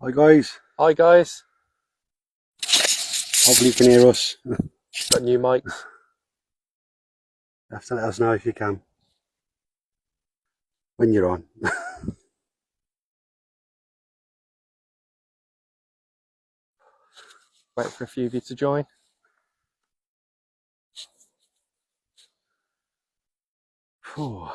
Hi guys, Hi guys, hopefully you can hear us. got new mics. You have to let us know if you can, when you're on. Wait for a few of you to join. Phew.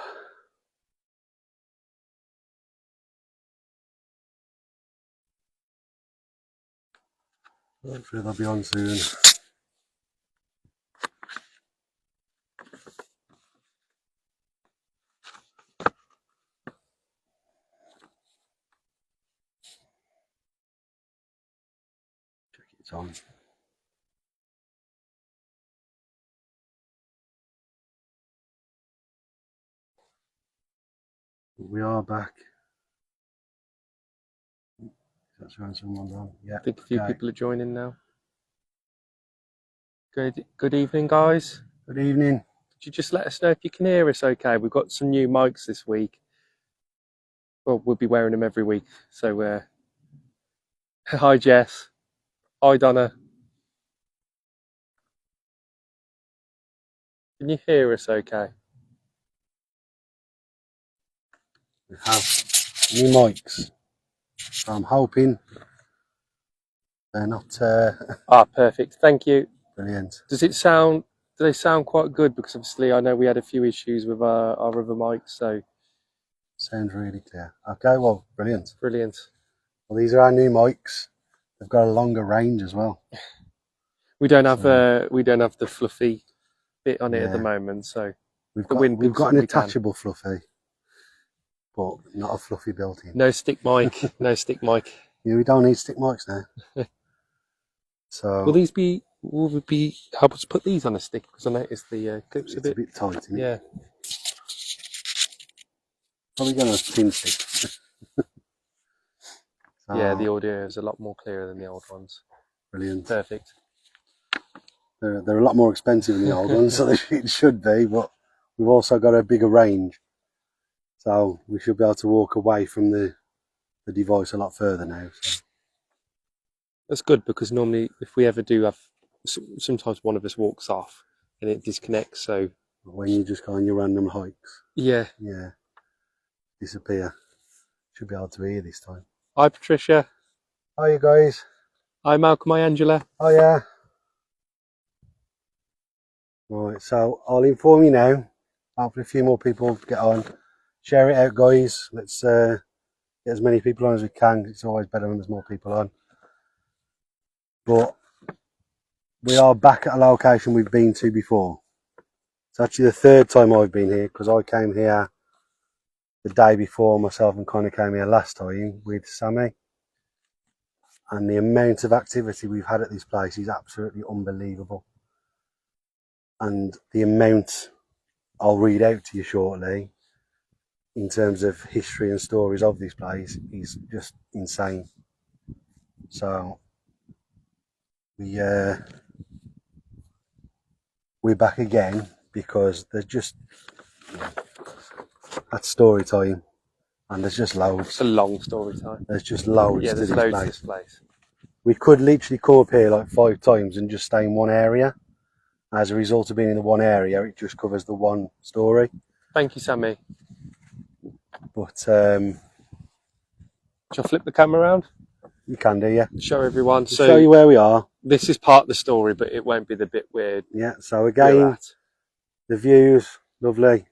Hopefully they'll be on soon. Check it's on. We are back. Is that showing someone's on? Yeah. I think a few okay. people are joining now. Good evening, guys. Good evening. Could you just let us know if you can hear us okay? We've got some new mics this week. Well, we'll be wearing them every week. So, hi Jess. Hi Donna. Can you hear us okay? We have new mics. So I'm hoping they're not Perfect. Thank you. brilliant. Do they sound quite good? Because obviously I know we had a few issues with our other mics, so Sounds really clear. Okay, well, brilliant. brilliant. Well, these are our new mics. They've got a longer range as well. We don't have the fluffy bit on it at the Yeah. moment, so We've the got wind we've picks got up an we can. attachable fluffy, but not a fluffy built-in. No stick mic, no stick mic. Yeah, we don't need stick mics now. So Will we be help us put these on a stick? Because I noticed the clips it's a bit tight, isn't it? yeah. Probably going to thin stick. So, Yeah, the audio is a lot more clearer than the old ones. brilliant. Perfect. They're a lot more expensive than the old ones, so it should be, but we've also got a bigger range. So we should be able to walk away from the device a lot further now. So. That's good because normally if we ever do have, sometimes one of us walks off and it disconnects. So When you just go on your random hikes, yeah. disappear. Should be able to hear this time. Hi Patricia. Hi you guys. Hi Malcolm. Hi Angela. Oh yeah. Right, so I'll inform you now. Hopefully a few more people get on. Share it out, guys. Let's get as many people on as we can. It's always better when there's more people on. But we are back at a location we've been to before. It's actually the third time I've been here because I came here the day before. Myself and Connor came here last time with Sammy. And the amount of activity we've had at this place is absolutely unbelievable. And the amount I'll read out to you shortly in terms of history and stories of this place is just insane. So we're back again because there's just that's story time, and there's just loads. It's a long story time. There's just loads. Yeah, to there's this loads place. to this place. We could literally come up here like 5 times and just stay in one area. As a result of being in the one area, it just covers the one story. Thank you, Sammy. But Shall I flip the camera around? you can do, yeah. Show everyone. So show you where we are. This is part of the story, but it won't be the bit weird. Yeah. So again, the views, lovely,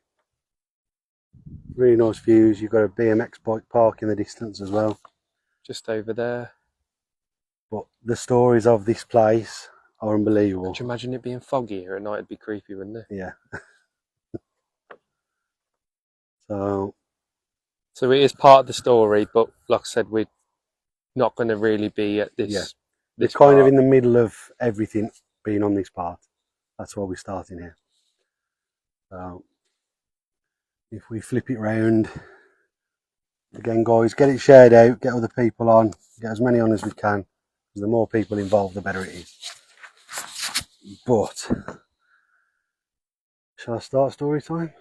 really nice views. You've got a BMX bike park in the distance as well. Just over there. But the stories of this place are unbelievable. Could you imagine it being foggy here at night? It'd be creepy, wouldn't it? Yeah. So it is part of the story, but like I said, we're not going to really be at this. Yeah. This we're kind part. of in the middle of everything being on this part. That's why we're starting here. So if we flip it round again, guys, get it shared out, get other people on, get as many on as we can. Because the more people involved, the better it is. But shall I start story time?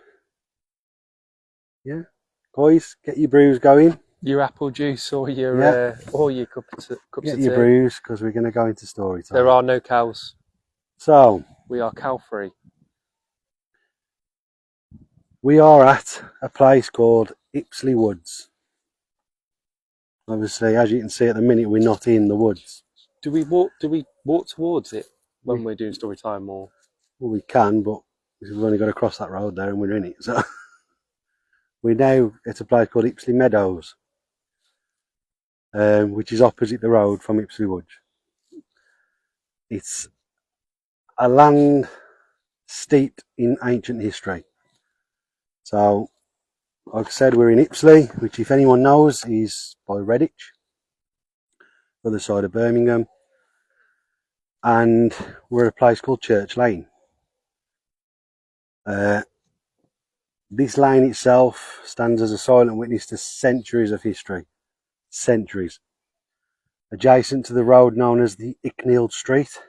Yeah, guys, get your brews going. your apple juice or Yeah, your cups get of your tea. brews because we're going to go into story time. There are no cows. So, We are cow free. we are at a place called Ipsley Woods. Obviously, as you can see at the minute, we're not in the woods. Do we walk towards it when We, we're doing story time, or well, we can, but we've only got to cross that road there and we're in it. So, we're now at a place called Ipsley Meadows, which is opposite the road from Ipsley Woods. It's a land steeped in ancient history. So, like I said, we're in Ipsley, which, if anyone knows, is by Redditch, other side of Birmingham, and we're at a place called Church Lane. This lane itself stands as a silent witness to centuries of history. Centuries. Adjacent to the road known as the Icknield Street,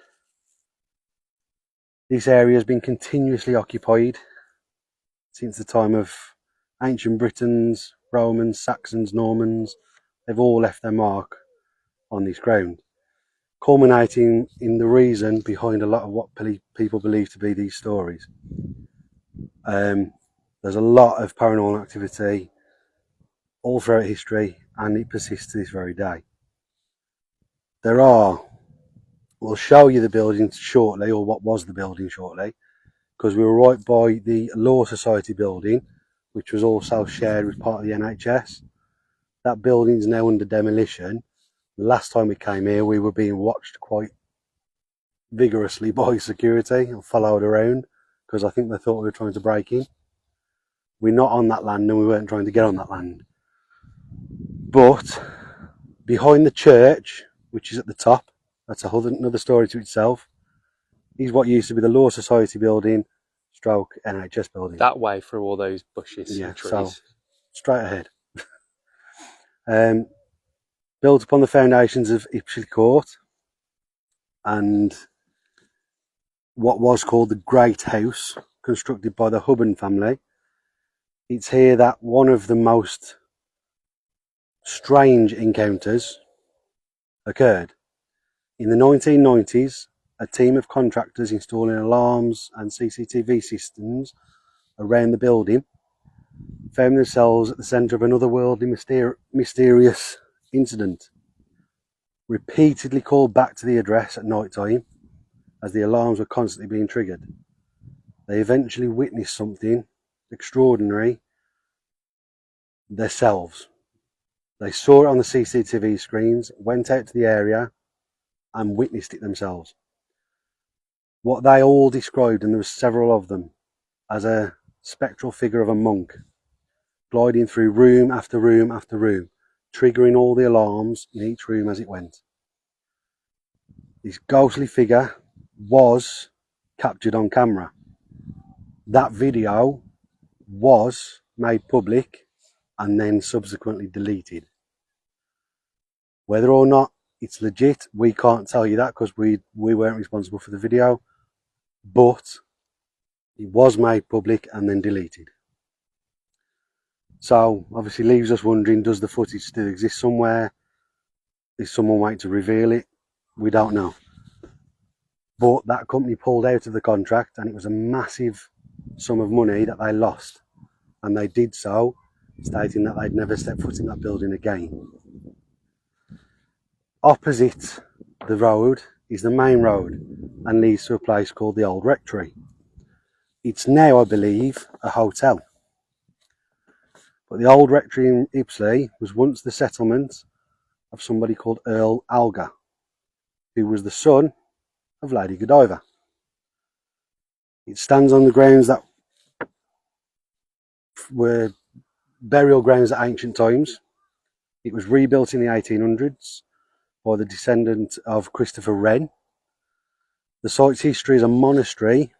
this area has been continuously occupied since the time of ancient Britons, Romans, Saxons, Normans. They've all left their mark on this ground, culminating in the reason behind a lot of what people believe to be these stories. There's a lot of paranormal activity all throughout history, and it persists to this very day. We'll show you the building shortly, or what was the building shortly, because we were right by the Law Society building, which was also shared with part of the NHS. That building is now under demolition. Last time we came here, we were being watched quite vigorously by security and followed around, because I think they thought we were trying to break in. We're not on that land, and we weren't trying to get on that land. But behind the church, which is at the top, that's another story to itself, is what used to be the Law Society building stroke NHS building. that way through all those bushes and trees? So straight ahead. Built upon the foundations of Ipsley Court and what was called the Great House, constructed by the Hubban family. It's here that one of the most strange encounters occurred. In the 1990s, a team of contractors installing alarms and CCTV systems around the building found themselves at the centre of an otherworldly, mysterious incident. Repeatedly called back to the address at night time, as the alarms were constantly being triggered. They eventually witnessed something extraordinary themselves. They saw it on the CCTV screens, went out to the area and witnessed it themselves. What they all described, and there were several of them, as a spectral figure of a monk gliding through room after room after room, triggering all the alarms in each room as it went. This ghostly figure was captured on camera. That video was made public and then subsequently deleted. Whether or not it's legit, we can't tell you that, because we weren't responsible for the video, but it was made public and then deleted. So obviously leaves us wondering, does the footage still exist somewhere? Is someone waiting to reveal it? We don't know. But that company pulled out of the contract, and it was a massive sum of money that they lost. And they did so, stating that they'd never step foot in that building again. Opposite the road is the main road and leads to a place called the Old Rectory. It's now, I believe, a hotel. But the Old Rectory in Ipsley was once the settlement of somebody called Earl Alga, who was the son of Lady Godiva. It stands on the grounds that were burial grounds at ancient times. It was rebuilt in the 1800s by the descendant of Christopher Wren. The site's history as a monastery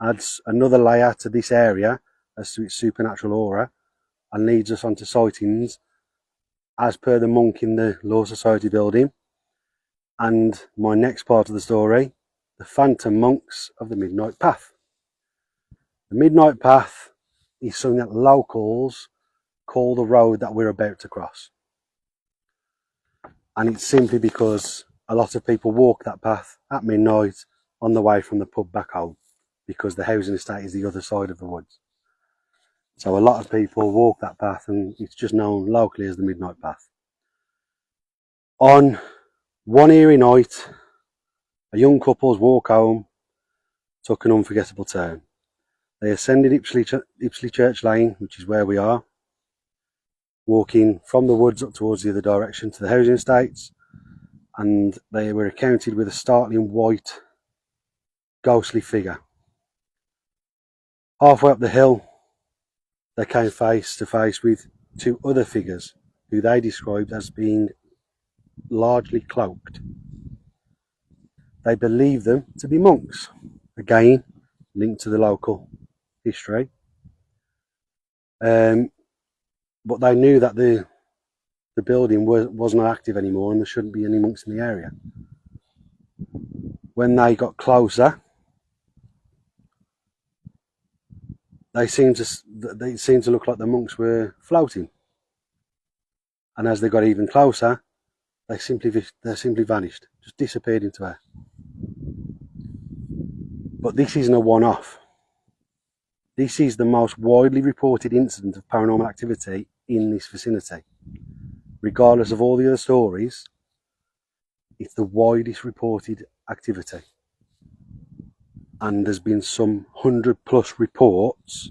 adds another layer to this area as to its supernatural aura, and leads us onto sightings as per the monk in the Law Society building, and my next part of the story, the phantom monks of the Midnight Path. The Midnight Path is something that locals call the road that we're about to cross. and it's simply because a lot of people walk that path at midnight on the way from the pub back home, because the housing estate is the other side of the woods. So a lot of people walk that path, and it's just known locally as the midnight path. On one eerie night, a young couple's walk home took an unforgettable turn. They ascended Ipsley Church Lane, which is where we are, walking from the woods up towards the other direction to the housing estates, and they were encountered with a startling white, ghostly figure. Halfway up the hill, they came face to face with two other figures who they described as being largely cloaked. They believed them to be monks, again linked to the local history. But they knew that the building was not active anymore, and there shouldn't be any monks in the area. When they got closer, they seemed to look like the monks were floating. And as they got even closer, they simply vanished, just disappeared into air. But this isn't a one-off. This is the most widely reported incident of paranormal activity in this vicinity. Regardless of all the other stories, it's the widest reported activity. And there's been some 100+ reports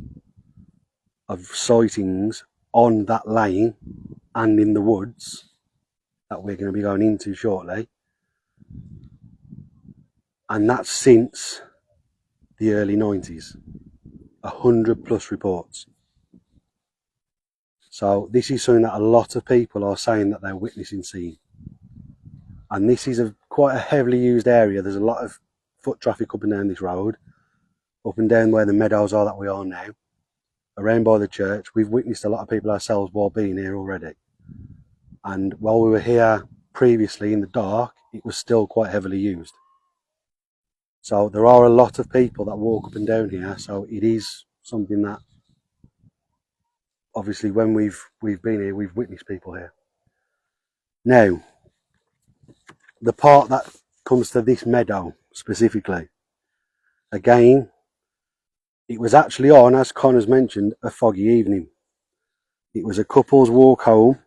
of sightings on that lane and in the woods that we're going to be going into shortly. And that's since the early 90s. 100+ reports. So this is something that a lot of people are saying that they're witnessing, seeing. And this is quite a heavily used area. There's a lot of foot traffic up and down this road, up and down where the meadows are that we are now, around by the church. We've witnessed a lot of people ourselves while being here already. And while we were here previously in the dark, it was still quite heavily used. So there are a lot of people that walk up and down here, so it is something that obviously when we've been here, we've witnessed people here. Now, the part that comes to this meadow specifically, again, it was actually on, as Connor's mentioned, a foggy evening. It was a couple's walk home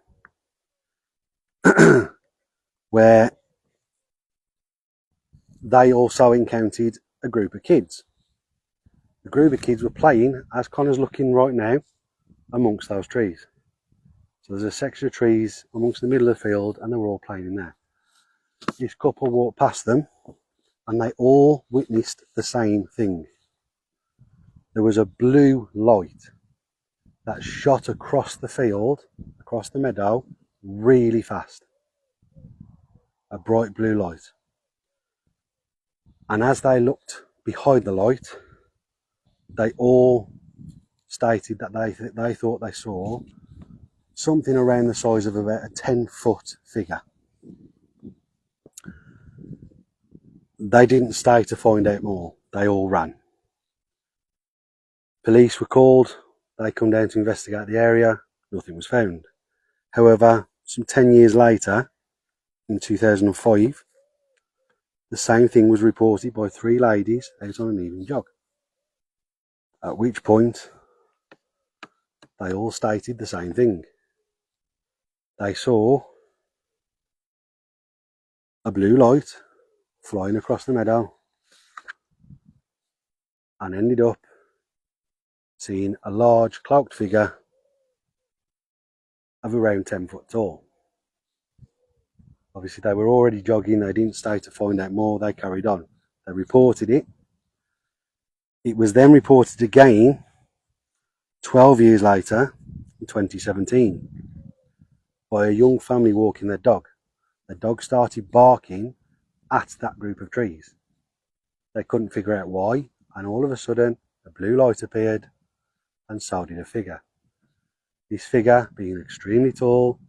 where they also encountered a group of kids. The group of kids were playing, as Connor's looking right now, amongst those trees. So there's a section of trees amongst the middle of the field, and they were all playing in there. This couple walked past them, and they all witnessed the same thing. There was a blue light that shot across the field, across the meadow, really fast. A bright blue light. And as they looked behind the light, they all stated that they thought they saw something around the size of about a 10-foot figure. They didn't stay to find out more. They all ran. Police were called. They come down to investigate the area. Nothing was found. However, some 10 years later, in 2005, the same thing was reported by 3 ladies out on an evening jog. At which point, they all stated the same thing. They saw a blue light flying across the meadow and ended up seeing a large cloaked figure of around 10 foot tall. Obviously they were already jogging, they didn't stay to find out more, they carried on. They reported it. It was then reported again 12 years later, in 2017, by a young family walking their dog. The dog started barking at that group of trees. They couldn't figure out why, and all of a sudden a blue light appeared, and so did a figure. This figure being extremely tall.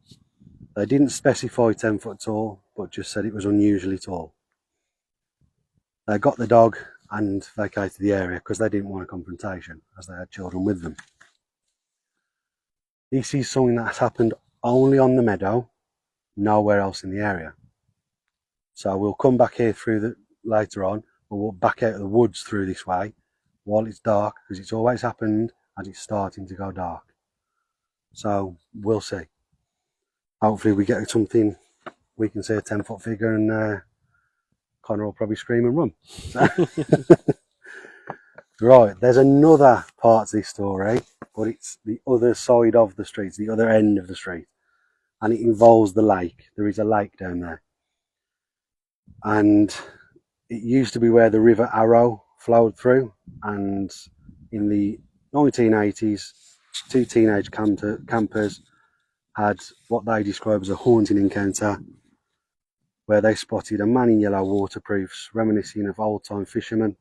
They didn't specify 10 foot tall, but just said it was unusually tall. They got the dog and vacated the area because they didn't want a confrontation, as they had children with them. This is something that has happened only on the meadow, nowhere else in the area. So we'll come back here later on. We'll walk back out of the woods through this way while it's dark, because it's always happened as it's starting to go dark. So we'll see. Hopefully we get something, we can see a 10-foot figure, and Connor will probably scream and run. So right, there's another part to this story, but it's the other side of the street, the other end of the street, and it involves the lake. There is a lake down there, and it used to be where the River Arrow flowed through, and in the 1980s, two teenage campers had what they describe as a haunting encounter, where they spotted a man in yellow waterproofs reminiscing of old-time fishermen.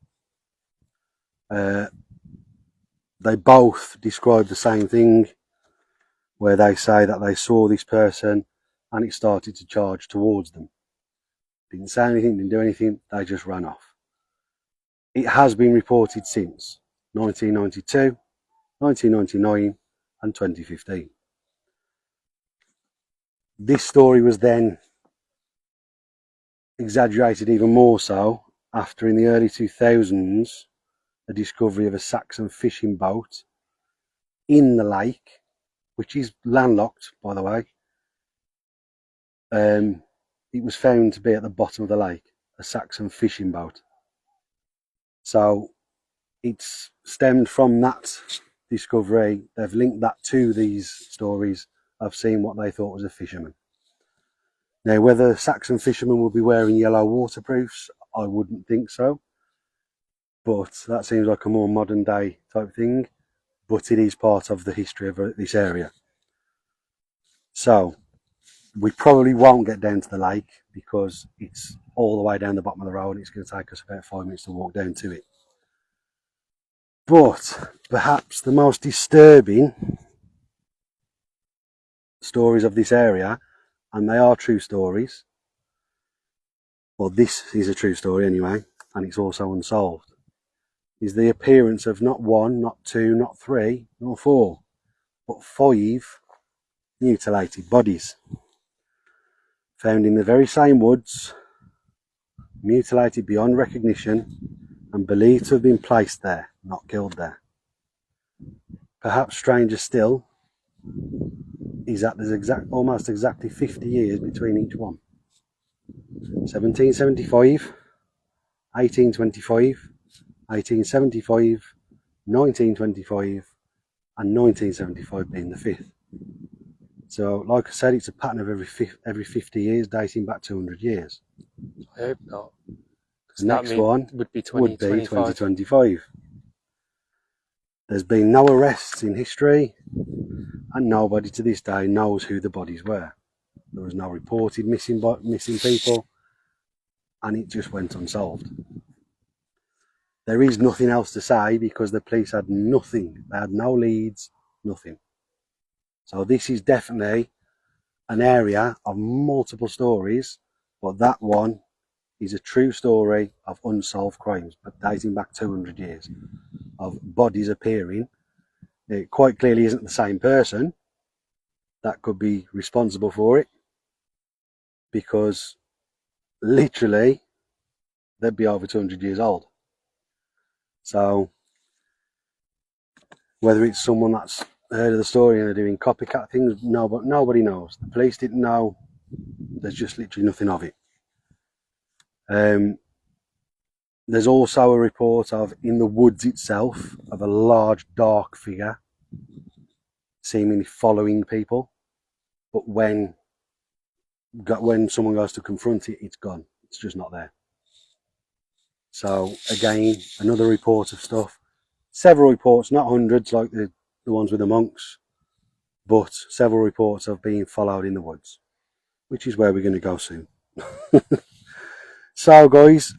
They both describe the same thing, where they say that they saw this person and it started to charge towards them. Didn't say anything, didn't do anything, they just ran off. It has been reported since 1992, 1999 and 2015. This story was then exaggerated even more so after, in the early 2000s, the discovery of a Saxon fishing boat in the lake, which is landlocked, by the way. It was found to be at the bottom of the lake, a Saxon fishing boat. So it's stemmed from that discovery. They've linked that to these stories of seeing what they thought was a fisherman. Now, whether Saxon fishermen will be wearing yellow waterproofs, I wouldn't think so. But that seems like a more modern day type thing. But it is part of the history of this area. So we probably won't get down to the lake because it's all the way down the bottom of the road. It's going to take us about 5 minutes to walk down to it. But perhaps the most disturbing stories of this area, and they are true stories, well, this is a true story anyway, and it's also unsolved, is the appearance of not one, not two, not three, not four, but 5 mutilated bodies found in the very same woods, mutilated beyond recognition and believed to have been placed there, not killed there. Perhaps stranger still is that there's almost exactly 50 years between each one. 1775, 1825, 1875, 1925 and 1975 being the 5th. So, like I said, it's a pattern of every 50 years, dating back 200 years. I hope not. The next one would be 2025. There's been no arrests in history, and nobody to this day knows who the bodies were. There was no reported missing people, and it just went unsolved. There is nothing else to say because the police had nothing. They had no leads, nothing. So this is definitely an area of multiple stories, but that one is a true story of unsolved crimes, but dating back 200 years of bodies appearing. It quite clearly isn't the same person that could be responsible for it, because literally they'd be over 200 years old. So whether it's someone that's heard of the story and are doing copycat things, nobody knows. The police didn't know. There's just literally nothing of it. There's also a report of, in the woods itself, of a large dark figure seemingly following people, but when someone goes to confront it, it's gone. It's just not there. So again, another report of stuff. Several reports, not hundreds like the ones with the monks, but several reports of being followed in the woods, which is where we're going to go soon. So guys,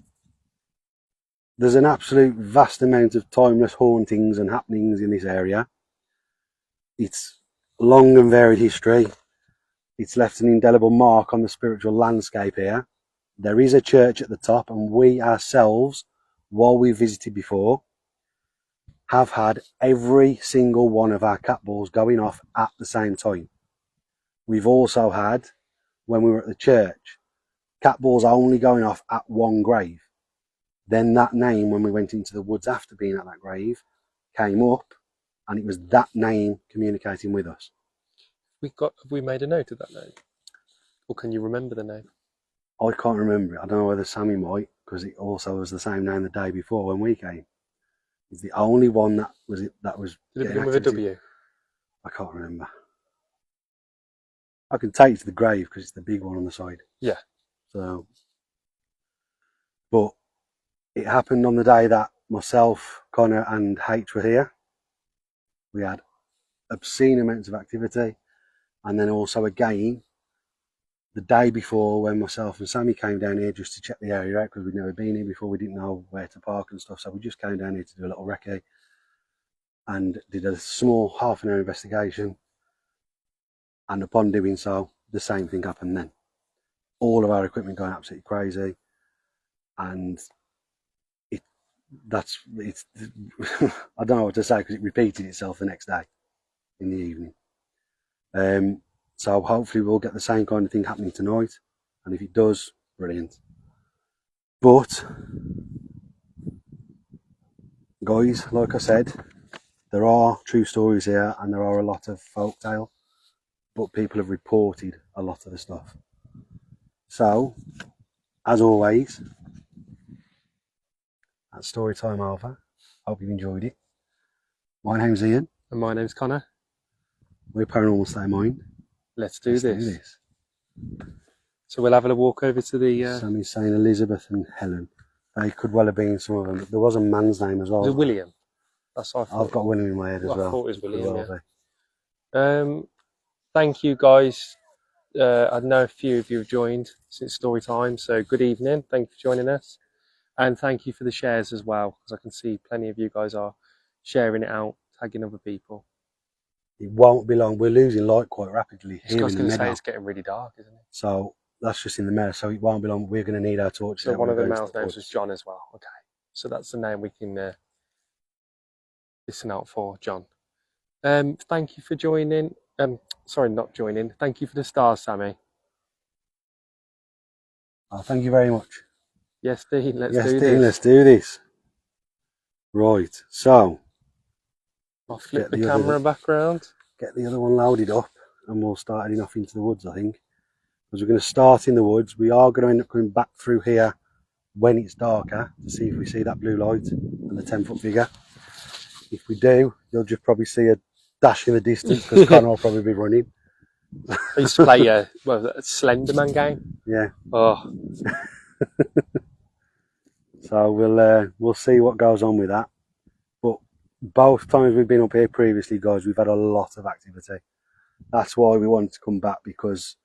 there's an absolute vast amount of timeless hauntings and happenings in this area. It's long and varied history. It's left an indelible mark on the spiritual landscape here. There is a church at the top, and we ourselves, while we visited before, have had every single one of our cat balls going off at the same time. We've also had when we were at the church, cat balls only going off at one grave. Then that name, when we went into the woods after being at that grave, came up, and it was that name communicating with us. Have we made a note of that name? Or can you remember the name? I can't remember it. I don't know whether Sammy might, because it also was the same name the day before when we came. It's the only one that was Did it getting begin with a activity. W? I can't remember. I can take you to the grave because it's the big one on the side. Yeah. So, but it happened on the day that myself, Connor, and H were here. We had obscene amounts of activity, and then also again the day before when myself and Sammy came down here just to check the area out because we'd never been here before. We didn't know where to park and stuff, so we just came down here to do a little recce and did a small half an hour investigation. And upon doing so, the same thing happened then. All of our equipment going absolutely crazy, and it's I don't know what to say because it repeated itself the next day in the evening. So hopefully we'll get the same kind of thing happening tonight, and if it does, brilliant. But guys, like I said, there are true stories here and there are a lot of folktale, but people have reported a lot of the stuff. So, as always, that's story time over. Hope you've enjoyed it. My name's Ian. And my name's Connor. We're Paranormal State of Mind. Let's do this. So we'll have a walk over to the... Sammy's saying Elizabeth and Helen. They could well have been some of them. There was a man's name as well. Was it William? That's what I thought. I've got William in my head as well. I thought it was William, yeah. Thank you, guys. I know a few of you have joined since story time, so good evening. Thank you for joining us. And thank you for the shares as well, because I can see plenty of you guys are sharing it out, tagging other people. It won't be long. We're losing light quite rapidly here in the meadow. I was going to say it's getting really dark, isn't it? So that's just in the meadow. So it won't be long. We're going to need our torches. So one of the mouse names was John as well. Okay, so that's the name we can listen out for, John. Thank you for joining. Sorry, not joining. Thank you for the stars, Sammy. Oh, thank you very much. Yes, Dean. Let's do this. Right. So I'll flip the camera back around. Get the other one loaded up, and we'll start heading off into the woods. I think because we're going to start in the woods. We are going to end up coming back through here when it's darker to see if we see that blue light and the 10-foot figure. If we do, you'll just probably see a dash in the distance because Connor will probably be running. I used to play a Slenderman game. Yeah. Oh. So we'll see what goes on with that. But both times we've been up here previously, guys, we've had a lot of activity. That's why we wanted to come back, because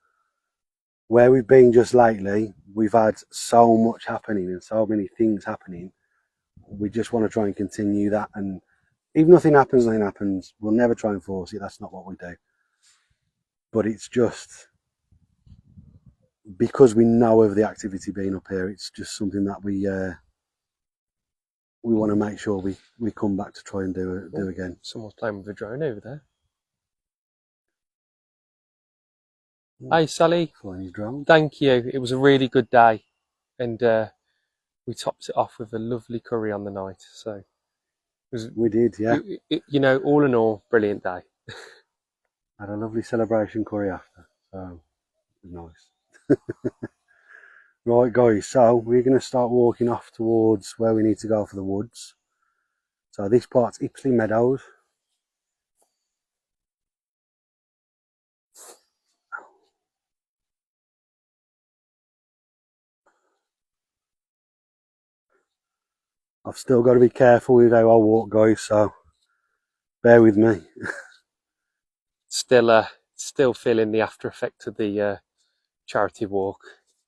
where we've been just lately, we've had so much happening and so many things happening. We just want to try and continue that, and if nothing happens, nothing happens. We'll never try and force it. That's not what we do. But it's just because we know of the activity being up here, it's just something that we want to make sure we come back to try and do again. Someone's playing with a drone over there. Hey, Sally. Flying his drone. Thank you. It was a really good day, and we topped it off with a lovely curry on the night. So we did, yeah. You know, all in all, brilliant day. Had a lovely celebration curry after, so it was nice. Right, guys, so we're going to start walking off towards where we need to go for the woods. So this part's Ipsley Meadows. I've still got to be careful with how I walk, guys, so bear with me. Still feeling the after effect of the charity walk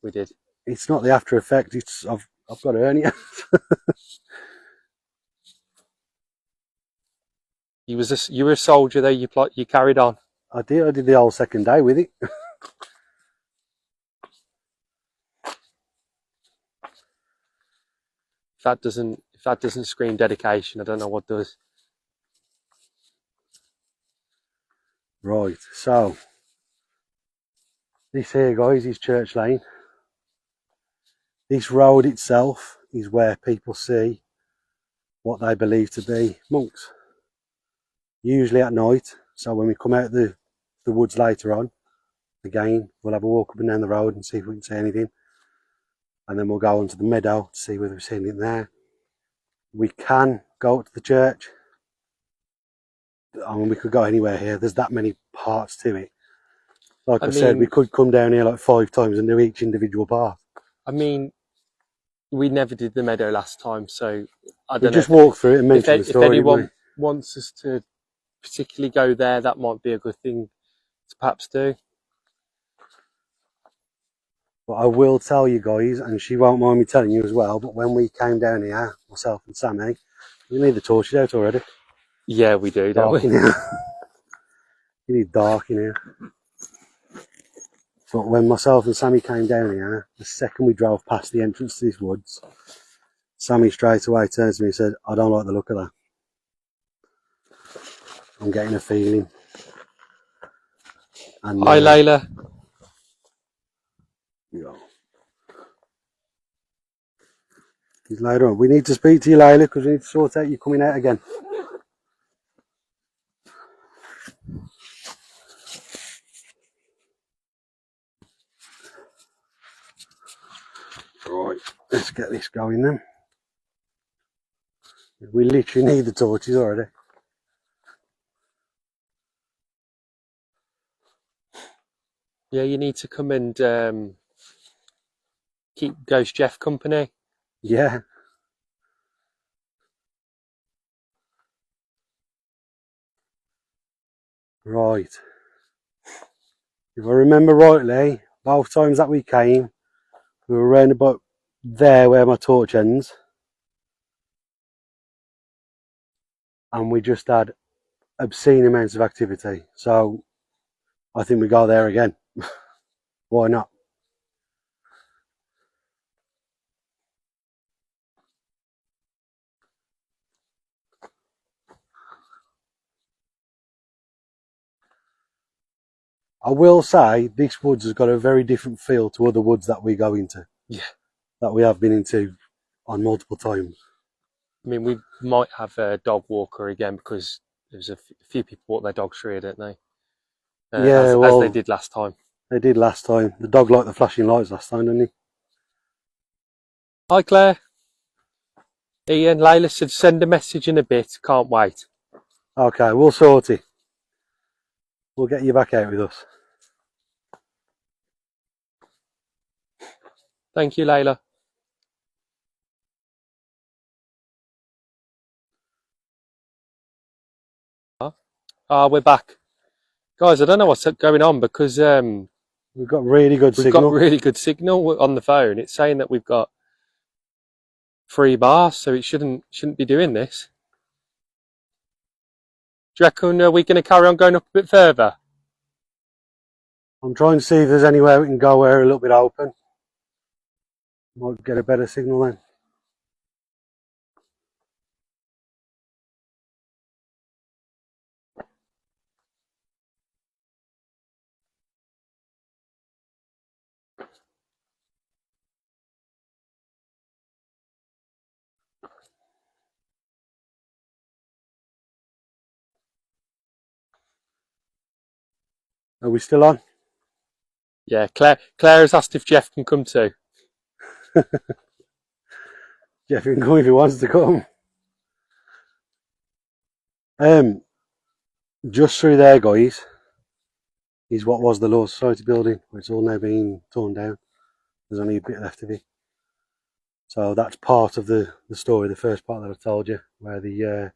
we did. It's not the after effect, it's I've got hernia. You were a soldier though. You carried on. I did the whole second day with it. If that doesn't scream dedication, I don't know what does. Right, so This here, guys, is Church Lane. This road itself is where people see what they believe to be monks. Usually at night, so when we come out the woods later on, again, we'll have a walk up and down the road and see if we can see anything. And then we'll go onto the meadow to see whether we've seen anything there. We can go up to the church. I mean, we could go anywhere here. There's that many parts to it. Like I said, we could come down here like 5 times and do each individual part. I mean, we never did the meadow last time, so I don't know. We just walk through it and mention the story. If anyone wants us to particularly go there, that might be a good thing to perhaps do. But I will tell you guys, and she won't mind me telling you as well, but when we came down here, myself and Sammy, you need the torches out already. Yeah, we do, don't Dark we? in here. You need dark in here. But when myself and Sammy came down here, the second we drove past the entrance to these woods, Sammy straight away turned to me and said, I don't like the look of that. I'm getting a feeling. And, Hi, Layla. Yeah. He's later on. We need to speak to you, Layla, because we need to sort out you coming out again. Right, let's get this going then. We literally need the torches already. Yeah, you need to come and keep Ghost Jeff company. Yeah. Right. If I remember rightly, both times that we came, we were around about there where my torch ends. And we just had obscene amounts of activity. So I think we go there again. Why not? I will say this woods has got a very different feel to other woods that we go into. Yeah. That we have been into on multiple times. I mean, we might have a dog walker again because there's a few people walk their dogs through here, don't they? Yeah, as they did last time. They did last time. The dog liked the flashing lights last time, didn't he? Hi, Claire. Ian, Layla said send a message in a bit. Can't wait. Okay, we'll sort it. We'll get you back out with us. Thank you, Layla. We're back. Guys, I don't know what's going on because we've got really good signal. We've got really good signal on the phone. It's saying that we've got 3 bars, so it shouldn't be doing this. Do you reckon we're going to carry on going up a bit further? I'm trying to see if there's anywhere we can go where we're a little bit open. Might get a better signal then. Are we still on? Yeah, Claire has asked if Jeff can come too. Jeff can come if he wants to come. Just through there, guys, is what was the Law Society building. It's all now being torn down. There's only a bit left of it. So that's part of the story, the first part that I told you, where the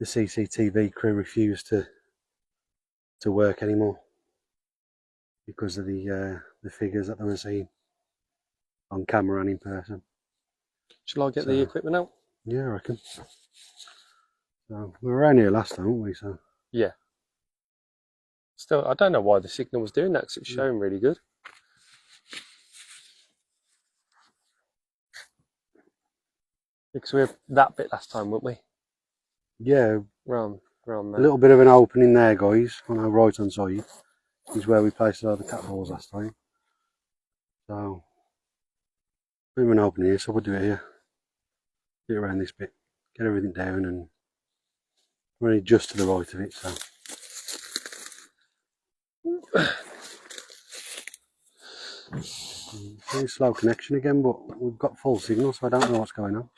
CCTV crew refused to work anymore because of the figures that they were seeing on camera and in person. Shall I get the equipment out? Yeah, I reckon. So we were around here last time, weren't we? So yeah. Still, I don't know why the signal was doing that because it's showing really good. Because we were that bit last time, weren't we? Yeah. Round there. A little bit of an opening there, guys, on our right hand side. is where we placed all the cat balls last time. So, we have an open here, so we'll do it here. Do it around this bit, get everything down, and we're only just to the right of it, so. Very slow connection again, but we've got full signal, so I don't know what's going on.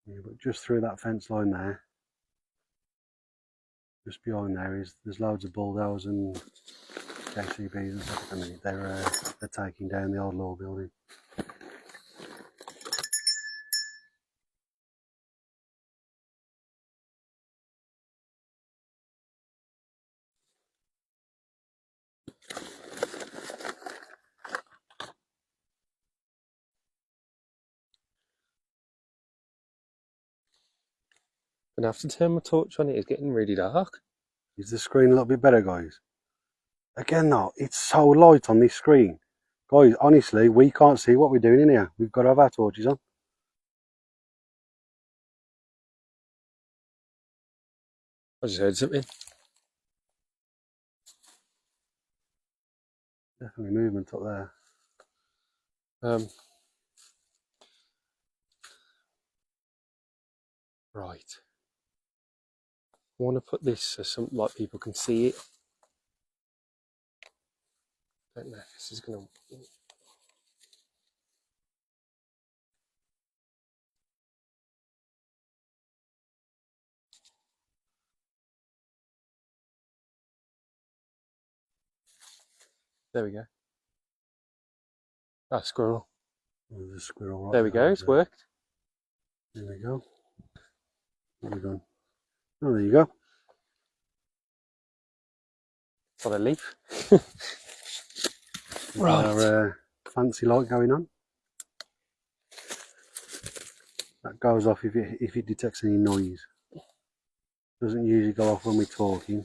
Yeah, but just through that fence line there, just behind there there's loads of bulldozers and JCBs and stuff at the minute. They're taking down the old law building. Gonna have to turn my torch on. It is getting really dark. Is the screen a little bit better, guys? Again though, it's so light on this screen. Guys, honestly, we can't see what we're doing in here. We've got to have our torches on. I just heard something. Definitely movement up there. Right. I want to put this so something like people can see it. Don't know if this is gonna. There we go. Ah, squirrel. There's a squirrel right There we go. It's worked. There we go. Where are we going? Oh, there you go. On a leaf. Right. Our fancy light going on. That goes off if it detects any noise. Doesn't usually go off when we're talking.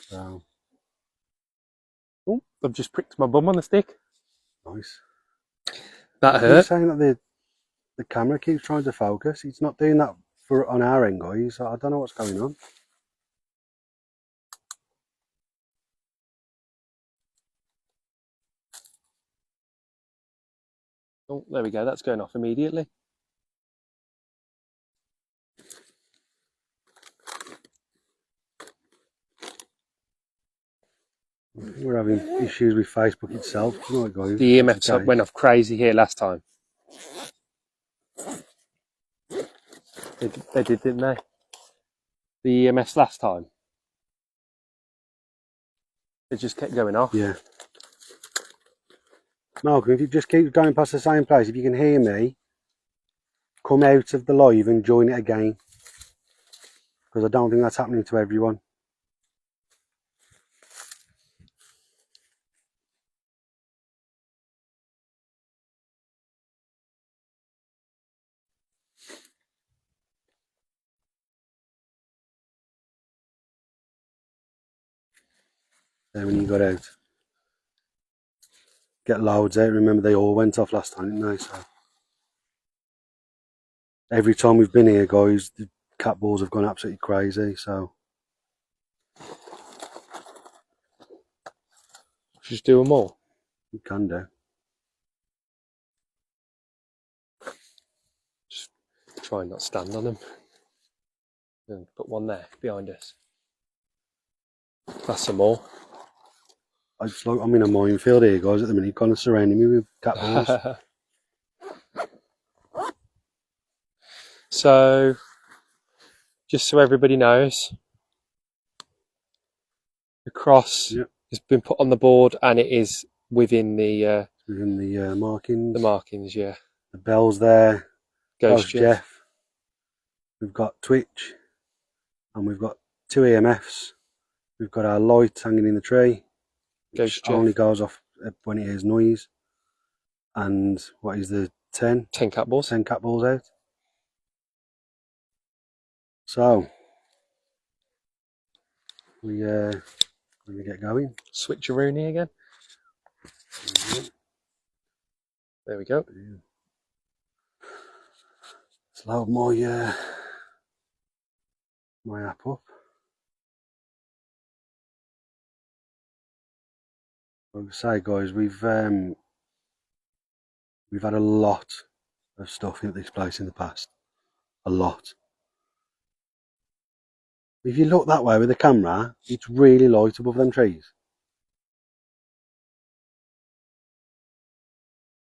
So. Oh, I've just pricked my bum on the stick. Nice. That You're hurt. saying that the camera keeps trying to focus. It's not doing that on our end, guys. I don't know what's going on. Oh, there we go. That's going off immediately. We're having issues with Facebook itself. You know, guys, The EMFs went off crazy here last time. They did, didn't they? The EMFs last time. It just kept going off. Yeah. Malcolm, if you just keep going past the same place, if you can hear me, come out of the live and join it again. Because I don't think that's happening to everyone. Then when you got out, get loads out. Remember, they all went off last time, didn't they? So every time we've been here, guys, the cat balls have gone absolutely crazy. So Just do them all. you can do. Just try and not stand on them. And put one there behind us. That's some more. I'm in a minefield here, guys, at the minute, kind of surrounding me with cat balls. So, just so everybody knows, the cross has been put on the board and it is within the markings. The markings, yeah. The bell's there. Ghost Jeff. We've got Twitch, and we've got 2 EMFs. We've got our light hanging in the tree, which only goes off when it hears noise. And what is the 10? 10 cat balls. 10 cat balls out. So we're going to get going. Switcheroony again. There we go. Let's load my my app up. Like I say, guys, we've had a lot of stuff in this place in the past. A lot. If you look that way with the camera, it's really light above them trees.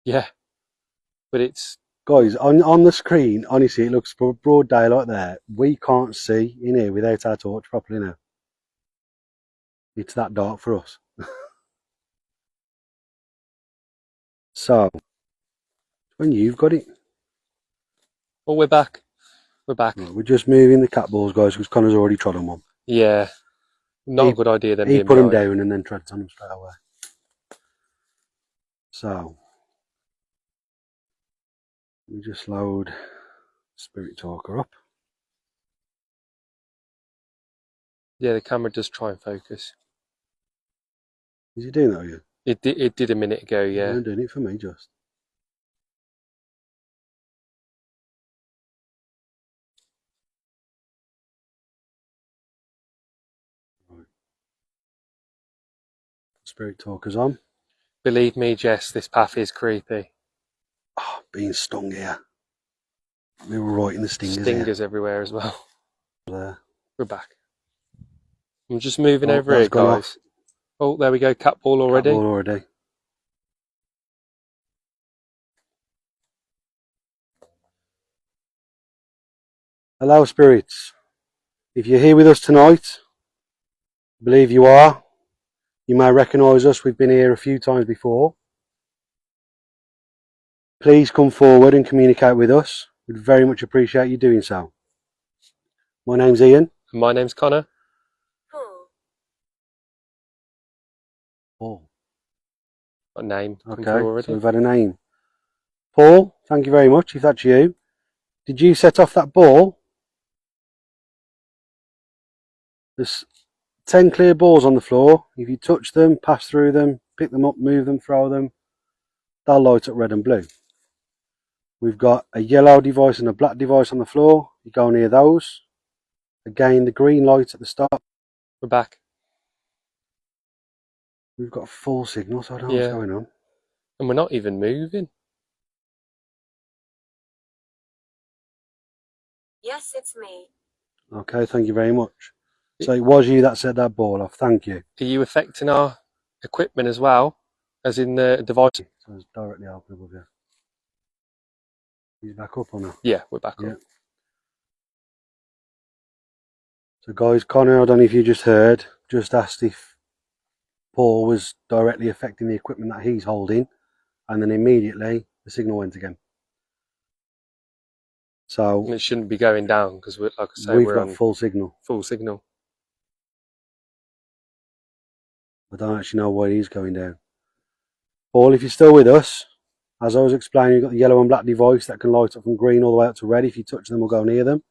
Yeah, but it's Guys, on the screen, honestly, it looks broad daylight there. We can't see in here without our torch properly now. It's that dark for us. So, when you've got it. oh, we're back. We're back. Right, we're just moving the cat balls, guys, because Connor's already trod on one. Yeah, not a good idea them He being put them behind. down and then treads on them straight away. So, we just load Spirit Talker up. Yeah, the camera does try and focus. Is he doing that with you? It did a minute ago, yeah. You're doing it for me, just. Right. Spirit Talker's on. Believe me, Jess, this path is creepy. Oh, being stung here. We were right in the Stingers everywhere as well. There. We're back. I'm just moving Oh, over that's here, gone guys. off. Oh, there we go. Cat ball already. Cat ball already. Hello, spirits. If you're here with us tonight, I believe you are. You may recognise us. We've been here a few times before. Please come forward and communicate with us. We'd very much appreciate you doing so. My name's Ian. My name's Connor. Paul. Got a name come Okay, through already. so we've had a name. Paul, thank you very much, if that's you. Did you set off that ball? There's 10 clear balls on the floor. If you touch them, pass through them, pick them up, move them, throw them, they'll light up red and blue. We've got a yellow device and a black device on the floor. You go near those. Again, the green light at the start. We're back. We've got full signal, so I don't know what's going on. And we're not even moving. Yes, it's me. Okay, thank you very much. So it was you that set that ball off. Thank you. Are you affecting our equipment as well, as in the device? So it's directly open above you. He's back up or not? Yeah, we're back up. So guys, Connor, I don't know if you just heard, just asked if Paul was directly affecting the equipment that he's holding, and then immediately the signal went again. So And it shouldn't be going down because, like I say, we've we're got on full signal. full signal. I don't actually know why he's going down. Paul, if you're still with us, as I was explaining, you've got the yellow and black device that can light up from green all the way up to red. If you touch them or go near them,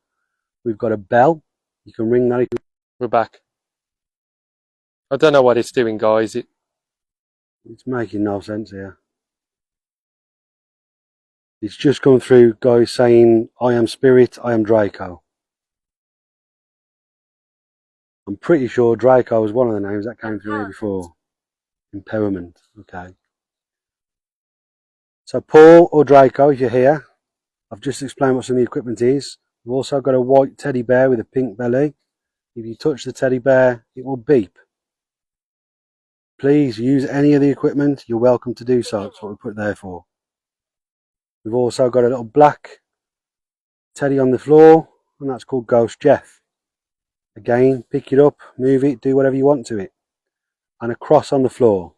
we've got a bell. You can ring that. We're back. I don't know what it's doing, guys. It's making no sense here. It's just come through, guys, saying, I am Spirit, I am Draco. I'm pretty sure Draco was one of the names that came through here before. Empowerment, okay. So Paul or Draco, if you're here, I've just explained what some of the equipment is. We've also got a white teddy bear with a pink belly. If you touch the teddy bear, it will beep. Please use any of the equipment. You're welcome to do so. That's what we put it there for. We've also got a little black teddy on the floor, and that's called Ghost Jeff. Again, pick it up, move it, do whatever you want to it. And a cross on the floor.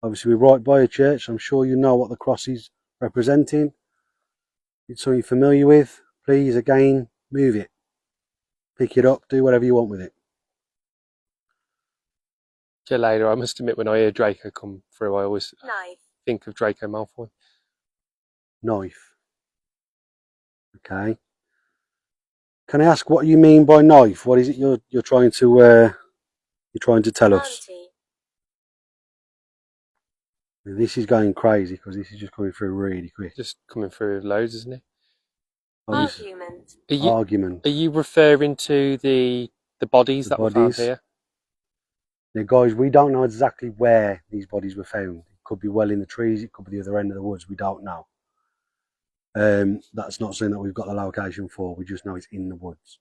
Obviously, we're right by a church. I'm sure you know what the cross is representing. It's something you're familiar with. Please, again, move it. Pick it up, do whatever you want with it. Yeah, later, I must admit, when I hear Draco come through, I always Knife. think of Draco Malfoy. Knife. Okay. Can I ask what you mean by knife? What is it you're trying to tell us? Auntie. This is going crazy because this is just coming through really quick. Just coming through loads, isn't it? Argument. Argument. Are you referring to the bodies that were found bodies. here? Now, guys, we don't know exactly where these bodies were found. It could be well in the trees. It could be the other end of the woods. We don't know. That's not something that we've got the location for. We just know it's in the woods.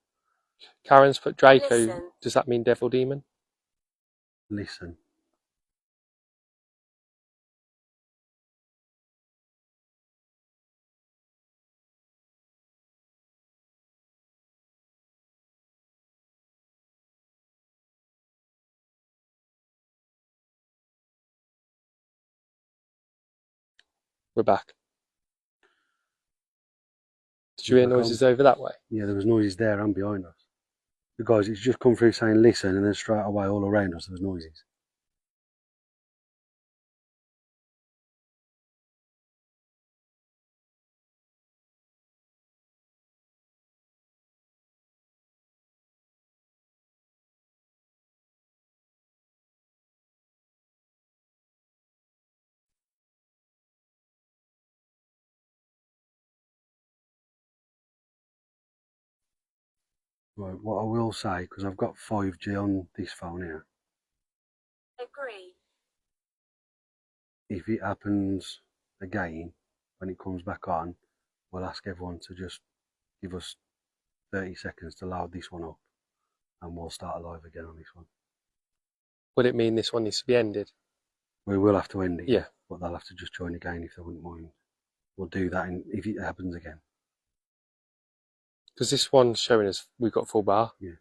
Karen's put Draco. Listen. Does that mean devil demon? Listen. We're back. Did you hear noises over that way? Yeah, there was noises there and behind us. The guys, it's just come through saying listen, and then straight away all around us there was noises. Right, what I will say, because I've got 5G on this phone here, Agree. if it happens again, when it comes back on, we'll ask everyone to just give us 30 seconds to load this one up, and we'll start live again on this one. Would it mean this one needs to be ended? We will have to end it, Yeah. but they'll have to just join again if they wouldn't mind. We'll do that if it happens again. Because this one's showing us we've got full bar. Yeah.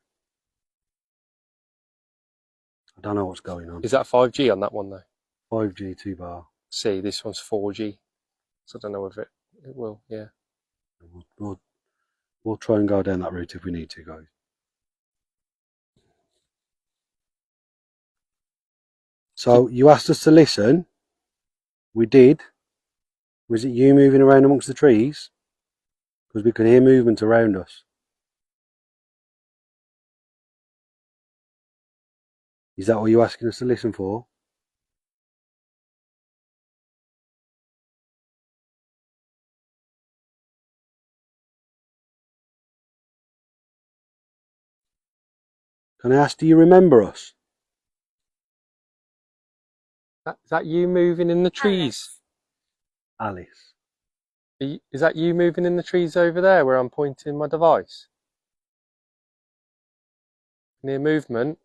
I don't know what's going on. Is that 5G on that one though? 5G 2 bar. See, this one's 4G. So I don't know if it will, yeah. We'll try and go down that route if we need to, guys. So you asked us to listen. We did. Was it you moving around amongst the trees? Because we could hear movement around us. Is that what you're asking us to listen for? Can I ask, do you remember us? Is that you moving in the trees? Alice. Is that you moving in the trees over there where I'm pointing my device? Near movement?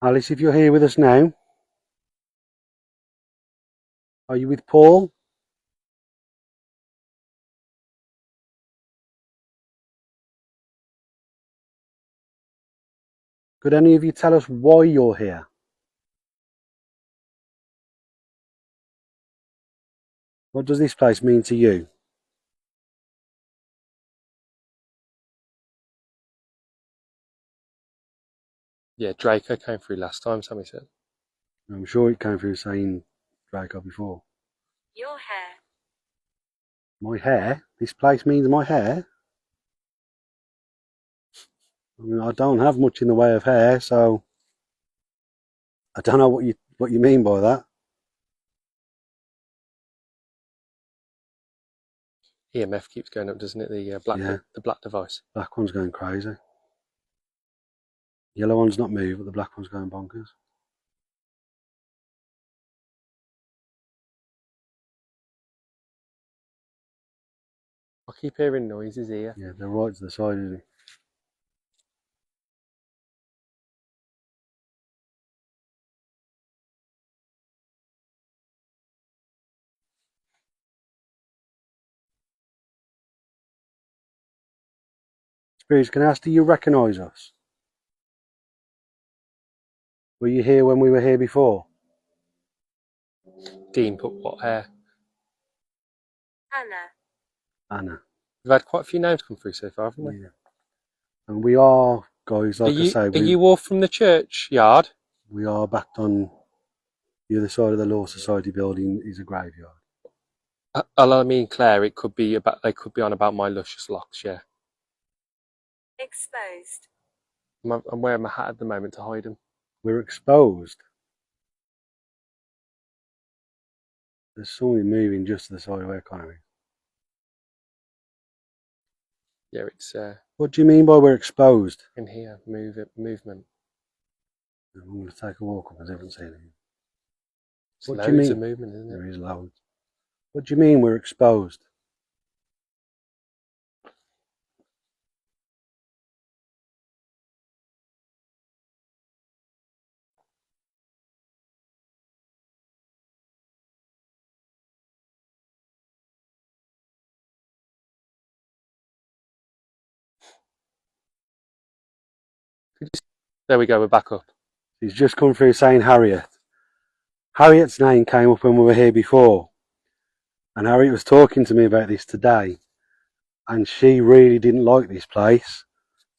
Alice, if you're here with us now, are you with Paul? Could any of you tell us why you're here? What does this place mean to you? Yeah, Draco came through last time, Sammy said. I'm sure it came through saying Draco before. Your hair. My hair? This place means my hair? I mean, I don't have much in the way of hair, so I don't know what you mean by that. EMF keeps going up, doesn't it? The black device. Black one's going crazy. Yellow one's not moved, but the black one's going bonkers. I keep hearing noises here. Yeah, they're right to the side, isn't it? Spirits, can I ask, do you recognise us? Were you here when we were here before? Dean put what hair? Anna. We've had quite a few names come through so far, haven't we? Yeah. And we are, guys, like I say, are you all from the churchyard? We are back on the other side of the Law Society building is a graveyard. I mean, Claire, it could be about. They could be on about my luscious locks. Yeah, Exposed. I'm wearing my hat at the moment to hide them. We're exposed. There's something moving just to the side of our economy. Yeah, it's What do you mean by we're exposed? in here. Movement. I'm going to take a walk up and see if I can see anything. It's What do you loads of mean? movement, isn't it? There is loads. What do you mean we're exposed? There we go. We're back up. He's just come through saying Harriet. Harriet's name came up when we were here before. And Harriet was talking to me about this today. And she really didn't like this place.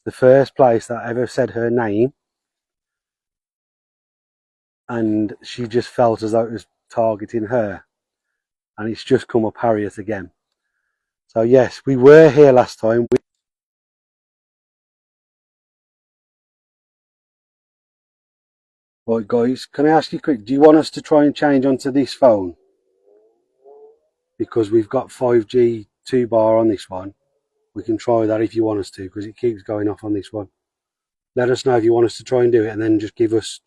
The first place that ever said her name. And she just felt as though it was targeting her. And it's just come up Harriet again. So yes, we were here last time. Right guys, can I ask you quick, do you want us to try and change onto this phone? Because we've got 5G 2-bar on this one. We can try that if you want us to, because it keeps going off on this one. Let us know if you want us to try and do it, and then just give us,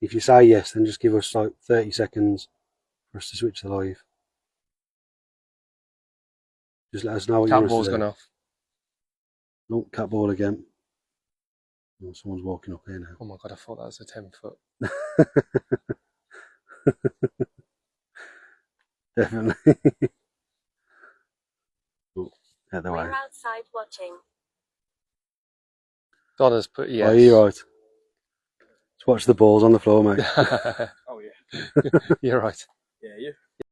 if you say yes, then just give us like 30 seconds for us to switch to live. Just let us know what you Cat want us ball's to do. gone off. Oh, cat ball again. Oh, someone's walking up here now. Oh my god! I thought that was a 10-foot. Definitely. Oh, out the way. We're outside watching. Donna's put yes. Oh, you're right. Let's watch the balls on the floor, mate. Oh yeah. You're right. Yeah, you.